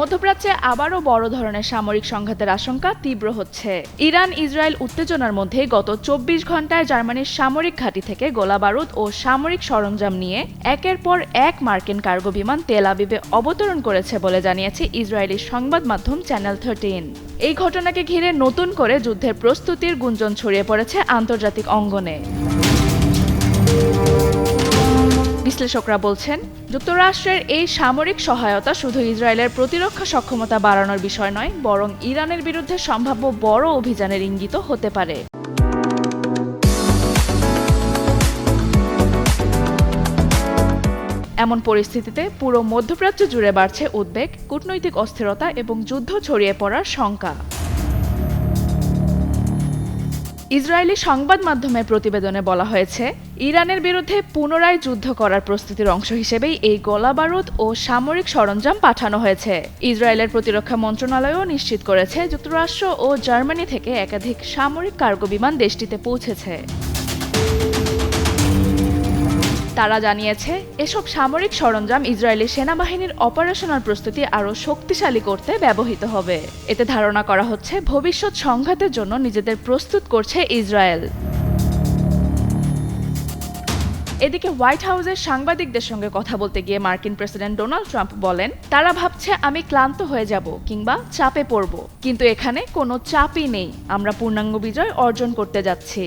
মধ্যপ্রাচ্যে আবারও বড় ধরনের সামরিক সংঘাতের আশঙ্কা তীব্র হচ্ছে। ইরান ইসরায়েল উত্তেজনার মধ্যে গত ২৪ ঘন্টায় জার্মানির সামরিক ঘাঁটি থেকে গোলাবারুদ ও সামরিক সরঞ্জাম নিয়ে একের পর এক মার্কিন কার্গো বিমান তেল আবিবে অবতরণ করেছে বলে জানিয়েছে ইসরায়েলি সংবাদ মাধ্যম চ্যানেল 13। এই ঘটনাকে ঘিরে নতুন করে যুদ্ধের প্রস্তুতির গুঞ্জন ছড়িয়ে পড়েছে আন্তর্জাতিক অঙ্গনে। বিশ্লেষকরা বলছেন, যুক্তরাষ্ট্রের এই সামরিক সহায়তা শুধু ইসরায়েলের প্রতিরক্ষা সক্ষমতা বাড়ানোর বিষয় নয়, বরং ইরানের বিরুদ্ধে সম্ভাব্য বড় অভিযানের ইঙ্গিতও হতে পারে। এমন পরিস্থিতিতে পুরো মধ্যপ্রাচ্য জুড়ে বাড়ছে উদ্বেগ, কূটনৈতিক অস্থিরতা এবং যুদ্ধ ছড়িয়ে পড়ার শঙ্কা। ইসরায়েলি সংবাদ মাধ্যমের প্রতিবেদনে বলা হয়েছে, ইরানের বিরুদ্ধে পুনরায় যুদ্ধ করার প্রস্তুতির অংশ হিসেবেই এই গোলাবারুদ ও সামরিক সরঞ্জাম পাঠানো হয়েছে। ইসরায়েলের প্রতিরক্ষা মন্ত্রণালয়ও নিশ্চিত করেছে, যুক্তরাষ্ট্র ও জার্মানি থেকে একাধিক সামরিক কার্গো বিমান দেশটিতে পৌঁছেছে। তারা জানিয়েছে, এসব সামরিক সরঞ্জাম ইসরায়েলি সেনাবাহিনীর অপারেশনাল প্রস্তুতি আরও শক্তিশালী করতে ব্যবহৃত হবে। এতে ধারণা করা হচ্ছে, ভবিষ্যৎ সংঘাতের জন্য নিজেদের প্রস্তুত করছে ইসরায়েল। এদিকে হোয়াইট হাউসের সাংবাদিকদের সঙ্গে কথা বলতে গিয়ে মার্কিন প্রেসিডেন্ট ডোনাল্ড ট্রাম্প বলেন, তারা ভাবছে আমি ক্লান্ত হয়ে যাব কিংবা চাপে পড়ব, কিন্তু এখানে কোনো চাপই নেই, আমরা পূর্ণাঙ্গ বিজয় অর্জন করতে যাচ্ছি।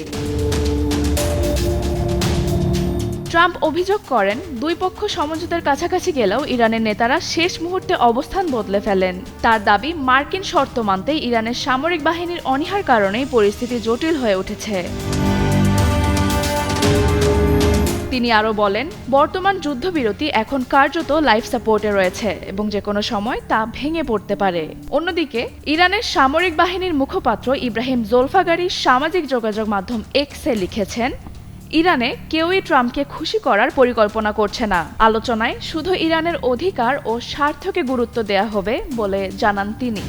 ট্রাম্প অভিযোগ করেন, দুই পক্ষ সমঝোতার কাছাকাছি গেলেও ইরানের নেতারা শেষ মুহূর্তে অবস্থান বদলে ফেলেন। তার দাবি, মার্কিন শর্ত মানতে ইরানের সামরিক বাহিনীর অনীহার কারণেই পরিস্থিতি জটিল হয়ে উঠেছে। তিনি আরও বলেন, বর্তমান যুদ্ধবিরতি এখন কার্যত লাইফ সাপোর্টে রয়েছে এবং যে কোনো সময় তা ভেঙে পড়তে পারে। অন্যদিকে ইরানের সামরিক বাহিনীর মুখপাত্র ইব্রাহিম জোলফাগারি সামাজিক যোগাযোগ মাধ্যম এক্সে লিখেছেন, ইরানে কেউই ট্রাম্পকে খুশি করার পরিকল্পনা করছে না। আলোচনায় শুধু ইরানের অধিকার ও স্বার্থকে গুরুত্ব দেয়া হবে বলে জানান তিনি।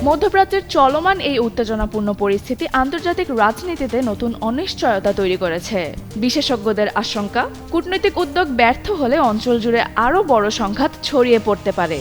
মধ্যপ্রাচ্যের চলমান এই উত্তেজনাপূর্ণ পরিস্থিতি আন্তর্জাতিক রাজনীতিতে নতুন অনিশ্চয়তা তৈরি করেছে। বিশেষজ্ঞদের আশঙ্কা, কূটনৈতিক উদ্যোগ ব্যর্থ হলে অঞ্চল জুড়ে আরও বড় সংঘাত ছড়িয়ে পড়তে পারে।